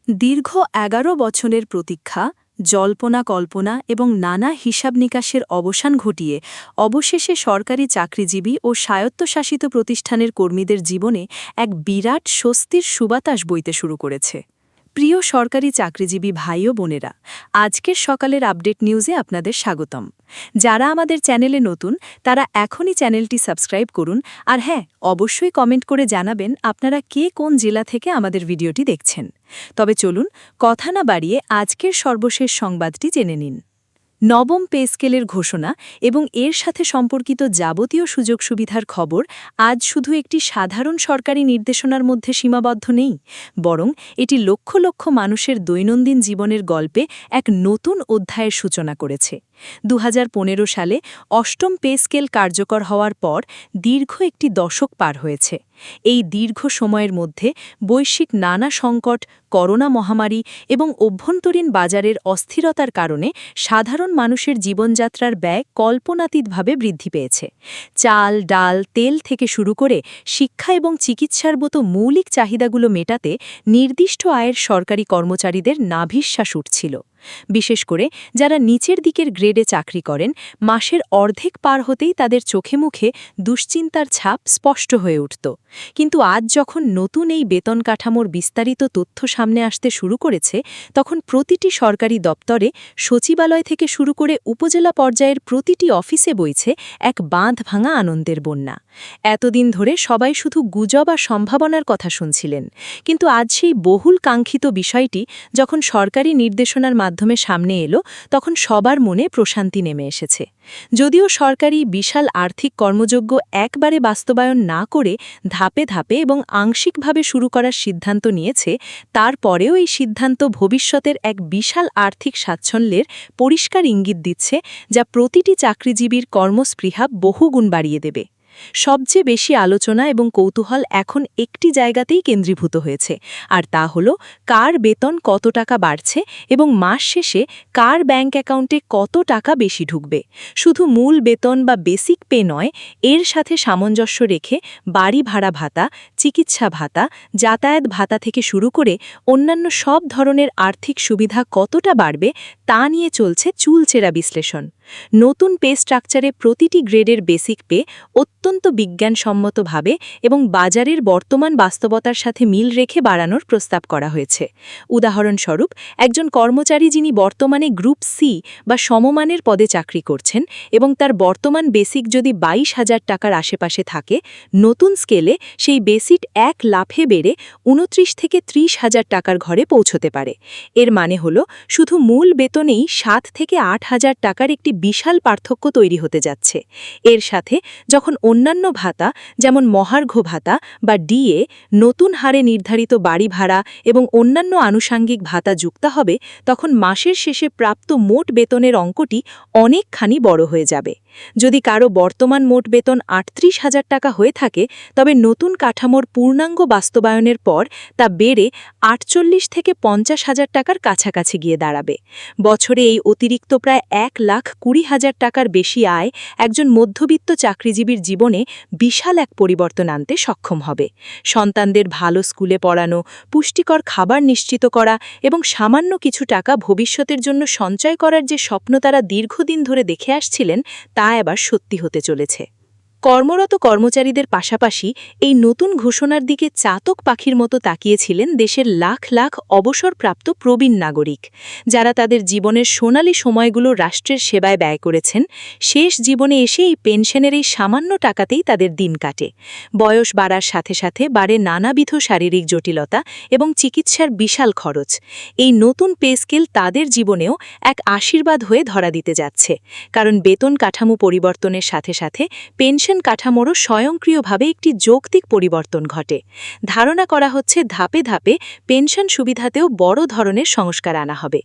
দীর্ঘ ১১ বছরের প্রতীক্ষা, জল্পনা কল্পনা এবং নানা হিসাব নিকাশের অবসান ঘটিয়ে অবশেষে সরকারি চাকরিজীবী ও স্বায়ত্তশাসিত প্রতিষ্ঠানের কর্মীদের জীবনে এক বিরাট স্বস্তির সুবাতাস বইতে শুরু করেছে। প্রিয় সরকারি চাকরিজীবী ভাই ও বোনেরা, আজকের সকালের আপডেট নিউজে আপনাদের স্বাগতম। যারা আমাদের চ্যানেলে নতুন তারা এখনই চ্যানেলটি সাবস্ক্রাইব করুন, আর হ্যাঁ, অবশ্যই কমেন্ট করে জানাবেন আপনারা কে কোন জেলা থেকে আমাদের ভিডিওটি দেখছেন। তবে চলুন কথা না বাড়িয়ে আজকের সর্বশেষ সংবাদটি জেনে নিন। নবম পে স্কেলের ঘোষণা এবং এর সাথে সম্পর্কিত যাবতীয় সুযোগ সুবিধার খবর আজ শুধু একটি সাধারণ সরকারি নির্দেশনার মধ্যে সীমাবদ্ধ নেই, বরং এটি লক্ষ লক্ষ মানুষের দৈনন্দিন জীবনের গল্পে এক নতুন অধ্যায়ের সূচনা করেছে। ২০১৫ সালে অষ্টম পে স্কেল কার্যকর হওয়ার পর দীর্ঘ একটি দশক পার হয়েছে। এই দীর্ঘ সময়ের মধ্যে বৈশ্বিক নানা সংকট, করোনা মহামারী এবং অভ্যন্তরীণ বাজারের অস্থিরতার কারণে সাধারণ মানুষের জীবনযাত্রার ব্যয় কল্পনাতীতভাবে বৃদ্ধি পেয়েছে। চাল, ডাল, তেল থেকে শুরু করে শিক্ষা এবং চিকিৎসার মতো মৌলিক চাহিদাগুলো মেটাতে নির্দিষ্ট আয়ের সরকারি কর্মচারীদের নাভিশ্বাস উঠছিল। বিশেষ করে যারা নিচের দিকের গ্রেডে চাকরি করেন, মাসের অর্ধেক পার হতেই তাদের চোখে মুখে দুশ্চিন্তার ছাপ স্পষ্ট হয়ে উঠত। কিন্তু আজ যখন নতুন এই বেতন কাঠামোর বিস্তারিত তথ্য সামনে আসতে শুরু করেছে, তখন প্রতিটি সরকারি দপ্তরে, সচিবালয় থেকে শুরু করে উপজেলা পর্যায়ের প্রতিটি অফিসে বইছে এক বাঁধ ভাঙা আনন্দের বন্যা। এতদিন ধরে সবাই শুধু গুজব আর সম্ভাবনার কথা শুনছিলেন, কিন্তু আজ সেই বহুল কাঙ্ক্ষিত বিষয়টি যখন সরকারি নির্দেশনার মাধ্যমে সামনে এলো, তখন সবার মনে প্রশান্তি নেমে এসেছে। যদিও সরকারি বিশাল আর্থিক কর্মযজ্ঞ একবারে বাস্তবায়ন না করে ধাপে ধাপে এবং আংশিকভাবে শুরু করার সিদ্ধান্ত নিয়েছে, তারপরেও এই সিদ্ধান্ত ভবিষ্যতের এক বিশাল আর্থিক স্বাচ্ছন্দ্যের পরিষ্কার ইঙ্গিত দিচ্ছে, যা প্রতিটি চাকরিজীবীর কর্মস্পৃহা বহুগুণ বাড়িয়ে দেবে। সবচেয়ে বেশি আলোচনা এবং কৌতূহল এখন একটি জায়গাতেই কেন্দ্রীভূত হয়েছে, আর তা হল কার বেতন কত টাকা বাড়ছে এবং মাস শেষে কার ব্যাংক অ্যাকাউন্টে কত টাকা বেশি ঢুকবে। শুধু মূল বেতন বা বেসিক পে নয়, এর সাথে সামঞ্জস্য রেখে বাড়ি ভাড়া ভাতা, চিকিৎসা ভাতা, যাতায়াত ভাতা থেকে শুরু করে অন্যান্য সব ধরনের আর্থিক সুবিধা কতটা বাড়বে তা নিয়ে চলছে চুলচেরা বিশ্লেষণ। নতুন পে স্ট্রাকচারে প্রতিটি গ্রেডের বেসিক পে অত্যন্ত বিজ্ঞানসম্মতভাবে এবং বাজারের বর্তমান বাস্তবতার সাথে মিল রেখে বাড়ানোর প্রস্তাব করা হয়েছে। উদাহরণস্বরূপ, একজন কর্মচারী যিনি বর্তমানে গ্রুপ সি বা সমমানের পদে চাকরি করছেন এবং তার বর্তমান বেসিক যদি ২২,০০০ টাকার আশেপাশে থাকে, নতুন স্কেলে সেই বেসিক এক লাফে বেড়ে ২৯ থেকে ৩০,০০০ টাকার ঘরে পৌঁছতে পারে। এর মানে হল শুধু মূল বেতনেই ৭ থেকে ৮,০০০ টাকার একটি বিশাল পার্থক্য তৈরি হতে যাচ্ছে। এর সাথে যখন অন্যান্য ভাতা যেমন মহার্ঘ ভাতা বা ডিএ, নতুন হারে নির্ধারিত বাড়ি ভাড়া এবং অন্যান্য আনুষাঙ্গিক ভাতা যুক্ত হবে, তখন মাসের শেষে প্রাপ্ত মোট বেতনের অঙ্কটি অনেকখানি বড় হয়ে যাবে। যদি কারো বর্তমান মোট বেতন ৩৮,০০০ টাকা হয়ে থাকে, তবে নতুন কাঠামোর পূর্ণাঙ্গ বাস্তবায়নের পর তা বেড়ে ৪৮ থেকে ৫০,০০০ টাকার কাছাকাছি গিয়ে দাঁড়াবে। বছরে এই অতিরিক্ত প্রায় ১,২০,০০০ টাকার বেশি আয় একজন মধ্যবিত্ত চাকরিজীবীর জীবনে বিশাল এক পরিবর্তন আনতে সক্ষম হবে। সন্তানদের ভালো স্কুলে পড়ানো, পুষ্টিকর খাবার নিশ্চিত করা এবং সামান্য কিছু টাকা ভবিষ্যতের জন্য সঞ্চয় করার যে স্বপ্ন তারা দীর্ঘদিন ধরে দেখে আসছিলেন, তা এবার সত্যি হতে চলেছে। কর্মরত কর্মচারীদের পাশাপাশি এই নতুন ঘোষণার দিকে চাতক পাখির মতো তাকিয়েছিলেন দেশের লাখ লাখ অবসরপ্রাপ্ত প্রবীণ নাগরিক, যারা তাদের জীবনের সোনালী সময়গুলো রাষ্ট্রের সেবায় ব্যয় করেছেন। শেষ জীবনে এসে এই পেনশনের এই সামান্য টাকাতেই তাদের দিন কাটে। বয়স বাড়ার সাথে সাথে বাড়ে নানাবিধ শারীরিক জটিলতা এবং চিকিৎসার বিশাল খরচ। এই নতুন পে স্কেল তাদের জীবনেও এক আশীর্বাদ হয়ে ধরা দিতে যাচ্ছে, কারণ বেতন কাঠামো পরিবর্তনের সাথে সাথে পেনশন কাঠামোরও স্বয়ংক্রিয়ভাবে একটি যৌক্তিক পরিবর্তন ঘটে। ধারণা করা হচ্ছে ধাপে ধাপে পেনশন সুবিধাতেও বড় ধরনের সংস্কার আনা হবে।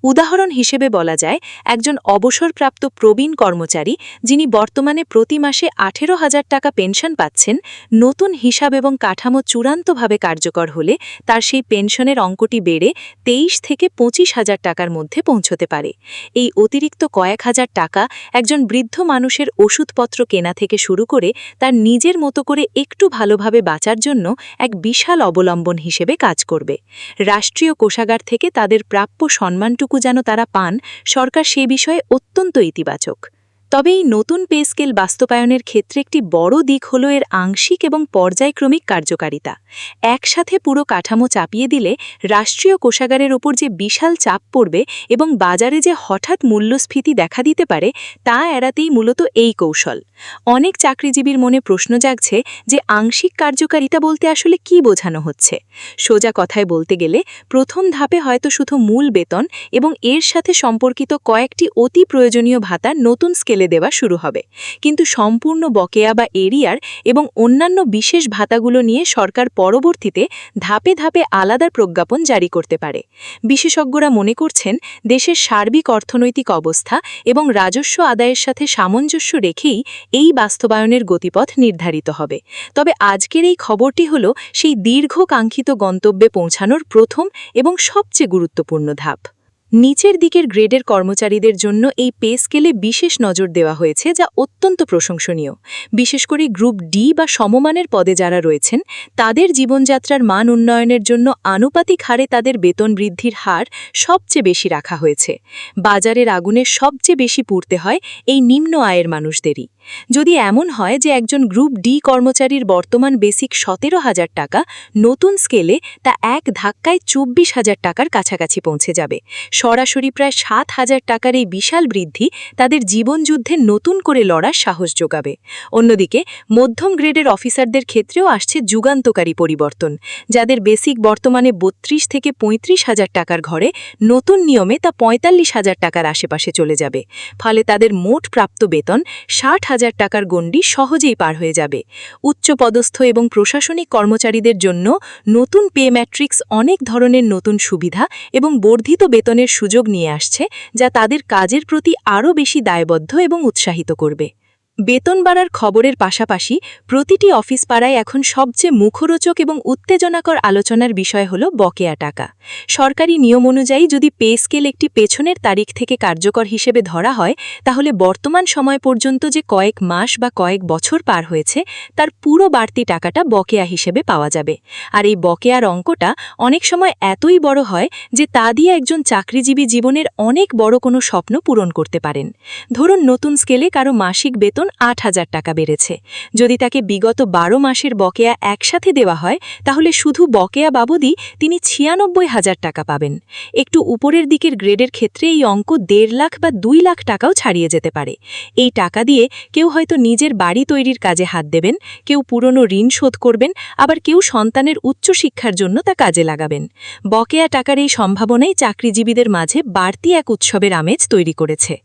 উদাহরণ হিসেবে বলা যায়, একজন অবসরপ্রাপ্ত প্রবীণ কর্মচারী যিনি বর্তমানে প্রতি মাসে ১৮,০০০ টাকা পেনশন পাচ্ছেন, নতুন হিসাব এবং কাঠামো চূড়ান্তভাবে কার্যকর হলে তার সেই পেনশনের অঙ্কটি বেড়ে ২৩ থেকে ২৫,০০০ টাকার মধ্যে পৌঁছতে পারে। এই অতিরিক্ত কয়েক হাজার টাকা একজন বৃদ্ধ মানুষের ওষুধপত্র কেনা থেকে শুরু শুরু করে তার নিজের মতো করে একটু ভালোভাবে বাঁচার জন্য এক বিশাল অবলম্বন হিসেবে কাজ করবে। রাষ্ট্রীয় কোষাগার থেকে তাদের প্রাপ্য সম্মানটুকু যেন তারা পান, সরকার সে বিষয়ে অত্যন্ত ইতিবাচক। তবে এই নতুন পে স্কেল বাস্তবায়নের ক্ষেত্রে একটি বড় দিক হল এর আংশিক এবং পর্যায়ক্রমিক কার্যকারিতা। একসাথে পুরো কাঠামো চাপিয়ে দিলে রাষ্ট্রীয় কোষাগারের ওপর যে বিশাল চাপ পড়বে এবং বাজারে যে হঠাৎ মূল্যস্ফীতি দেখা দিতে পারে, তা এড়াতেই মূলত এই কৌশল। অনেক চাকরিজীবীর মনে প্রশ্ন জাগছে যে আংশিক কার্যকারিতা বলতে আসলে কি বোঝানো হচ্ছে। সোজা কথায় বলতে গেলে প্রথম ধাপে হয়তো শুধু মূল বেতন এবং এর সাথে সম্পর্কিত কয়েকটি অতি প্রয়োজনীয় ভাতা নতুন স্কেলে দেওয়া শুরু হবে, কিন্তু সম্পূর্ণ বকেয়া বা এরিয়ার এবং অন্যান্য বিশেষ ভাতাগুলো নিয়ে সরকার পরবর্তীতে ধাপে ধাপে আলাদা প্রজ্ঞাপন জারি করতে পারে। বিশেষজ্ঞরা মনে করছেন দেশের সার্বিক অর্থনৈতিক অবস্থা এবং রাজস্ব আদায়ের সাথে সামঞ্জস্য রেখেই এই বাস্তবায়নের গতিপথ নির্ধারিত হবে। তবে আজকের এই খবরটি হল সেই দীর্ঘকাঙ্ক্ষিত গন্তব্যে পৌঁছানোর প্রথম এবং সবচেয়ে গুরুত্বপূর্ণ ধাপ। নিচের দিকের গ্রেডের কর্মচারীদের জন্য এই পে স্কেলে বিশেষ নজর দেওয়া হয়েছে, যা অত্যন্ত প্রশংসনীয়। বিশেষ করে গ্রুপ ডি বা সমমানের পদে যারা রয়েছেন, তাদের জীবনযাত্রার মান উন্নয়নের জন্য আনুপাতিক হারে তাদের বেতন বৃদ্ধির হার সবচেয়ে বেশি রাখা হয়েছে। বাজারের আগুনে সবচেয়ে বেশি পুড়তে হয় এই নিম্ন আয়ের মানুষদেরই। যদি এমন হয় যে একজন গ্রুপ ডি কর্মচারীর বর্তমান বেসিক 17,000 টাকা, নতুন স্কেলে তা এক ধাক্কায় 24,000 টাকার কাছাকাছি পৌঁছে যাবে। সরাসরি প্রায় 7,000 টাকার এই বিশাল বৃদ্ধি তাদের জীবনযুদ্ধে নতুন করে লড়ার সাহস যোগাবে। অন্যদিকে মধ্যম গ্রেডের অফিসারদের ক্ষেত্রেও আসছে যুগান্তকারী পরিবর্তন। যাদের বেসিক বর্তমানে 32 থেকে 35,000 টাকার ঘরে, নতুন নিয়মে তা 45,000 টাকার আশেপাশে চলে যাবে। ফলে তাদের মোট প্রাপ্ত বেতন 60,000 টাকার গণ্ডি সহজেই পার হয়ে যাবে। উচ্চপদস্থ এবং প্রশাসনিক কর্মচারীদের জন্য নতুন পে ম্যাট্রিক্স অনেক ধরনের নতুন সুবিধা এবং বর্ধিত বেতনের সুযোগ নিয়ে আসছে, যা তাদের কাজের প্রতি আরও বেশি দায়বদ্ধ এবং উৎসাহিত করবে। বেতন বাড়ার খবরের পাশাপাশি প্রতিটি অফিস পাড়ায় এখন সবচেয়ে মুখরোচক এবং উত্তেজনাকর আলোচনার বিষয় হল বকেয়া টাকা। সরকারি নিয়ম অনুযায়ী যদি পে স্কেল একটি পেছনের তারিখ থেকে কার্যকর হিসেবে ধরা হয়, তাহলে বর্তমান সময় পর্যন্ত যে কয়েক মাস বা কয়েক বছর পার হয়েছে, তার পুরো বাড়তি টাকাটা বকেয়া হিসেবে পাওয়া যাবে। আর এই বকেয়ার অঙ্কটা অনেক সময় এতই বড় হয় যে তা দিয়ে একজন চাকরিজীবী জীবনের অনেক বড় কোনো স্বপ্ন পূরণ করতে পারেন। ধরুন নতুন স্কেলে কারো মাসিক বেতন 8,000 টাকা বেড়েছে। যদি তাকে বিগত 12 মাসের বকেয়া একসাথে দেওয়া হয়, তাহলে শুধু বকেয়া বাবদই তিনি 96,000 টাকা পাবেন। একটু উপরের দিকের গ্রেডের ক্ষেত্রে এই অঙ্ক 1.5 লাখ বা 2 লাখ টাকাও ছাড়িয়ে যেতে পারে। এই টাকা দিয়ে কেউ হয়তো নিজের বাড়ি তৈরির কাজে হাত দেবেন, কেউ পুরনো ঋণ শোধ করবেন, আবার কেউ সন্তানের উচ্চশিক্ষার জন্য তা কাজে লাগাবেন। বকেয়া টাকার এই সম্ভাবনাই চাকরিজীবীদের মাঝে বাড়তি এক উৎসবের আমেজ তৈরি করেছে।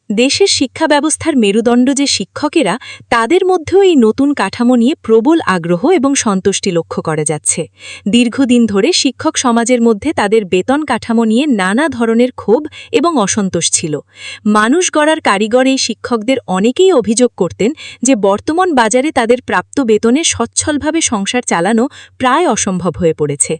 দেশের শিক্ষা ব্যবস্থার মেরুদণ্ড যে শিক্ষকেরা, তাদের মধ্যেও এই নতুন কাঠামো নিয়ে প্রবল আগ্রহ এবং সন্তুষ্টি লক্ষ্য করা যাচ্ছে। দীর্ঘদিন ধরে শিক্ষক সমাজের মধ্যে তাদের বেতন কাঠামো নিয়ে নানা ধরনের ক্ষোভ এবং অসন্তোষ ছিল। মানুষ গড়ার কারিগর এই শিক্ষকদের অনেকেই অভিযোগ করতেন যে বর্তমান বাজারে তাদের প্রাপ্ত বেতনে সচ্ছলভাবে সংসার চালানো প্রায় অসম্ভব হয়ে পড়েছে।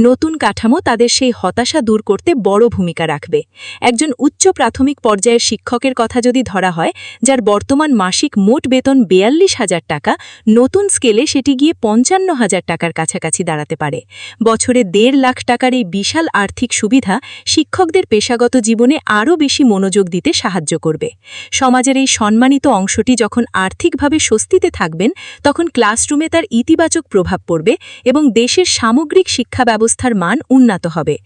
নতুন কাঠামো তাদের সেই হতাশা দূর করতে বড় ভূমিকা রাখবে। একজন উচ্চ প্রাথমিক পর্যায়ের শিক্ষকের কথা যদি ধরা হয়, যার বর্তমান মাসিক মোট বেতন 42,000 টাকা, নতুন স্কেলে সেটি গিয়ে 55,000 টাকার কাছাকাছি দাঁড়াতে পারে। বছরে 1.5 লাখ টাকার এই বিশাল আর্থিক সুবিধা শিক্ষকদের পেশাগত জীবনে আরও বেশি মনোযোগ দিতে সাহায্য করবে। সমাজের এই সম্মানিত অংশটি যখন আর্থিকভাবে স্বস্তিতে থাকবেন, তখন ক্লাসরুমে তার ইতিবাচক প্রভাব পড়বে এবং দেশের সামগ্রিক শিক্ষা ব্যবস্থার মান উন্নত হবে।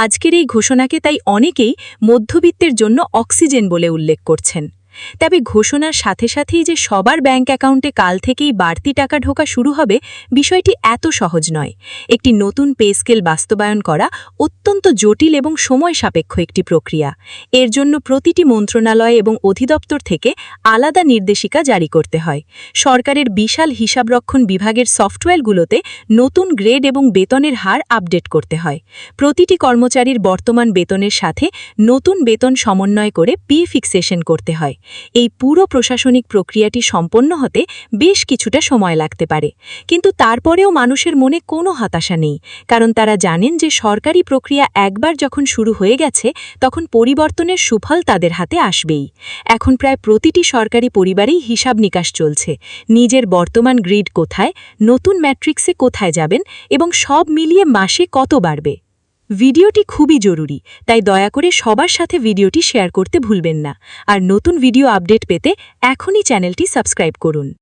আজকের এই ঘোষণাকে তাই অনেকেই মধ্যবিত্তের জন্য অক্সিজেন বলে উল্লেখ করছেন। তবে ঘোষণার সাথে সাথেই যে সবার ব্যাংক অ্যাকাউন্টে কাল থেকেই বাড়তি টাকা ঢোকা শুরু হবে, বিষয়টি এত সহজ নয়। একটি নতুন পে স্কেল বাস্তবায়ন করা অত্যন্ত জটিল এবং সময় সাপেক্ষ একটি প্রক্রিয়া। এর জন্য প্রতিটি মন্ত্রণালয় এবং অধিদপ্তর থেকে আলাদা নির্দেশিকা জারি করতে হয়। সরকারের বিশাল হিসাবরক্ষণ বিভাগের সফটওয়্যারগুলোতে নতুন গ্রেড এবং বেতনের হার আপডেট করতে হয়। প্রতিটি কর্মচারীর বর্তমান বেতনের সাথে নতুন বেতন সমন্বয় করে পে ফিক্সেশন করতে হয়। এই পুরো প্রশাসনিক প্রক্রিয়াটি সম্পন্ন হতে বেশ কিছুটা সময় লাগতে পারে, কিন্তু তারপরেও মানুষের মনে কোনো হতাশা নেই, কারণ তারা জানেন যে সরকারি প্রক্রিয়া একবার যখন শুরু হয়ে গেছে তখন পরিবর্তনের সুফল তাদের হাতে আসবেই। এখন প্রায় প্রতিটি সরকারি পরিবারেই হিসাব নিকাশ চলছে, নিজের বর্তমান গ্রিড কোথায়, নতুন ম্যাট্রিক্সে কোথায় যাবেন এবং সব মিলিয়ে মাসে কত বাড়বে। ভিডিওটি খুবই জরুরি, তাই দয়া করে সবার সাথে ভিডিওটি শেয়ার করতে ভুলবেন না। আর নতুন ভিডিও আপডেট পেতে এখনই চ্যানেলটি সাবস্ক্রাইব করুন।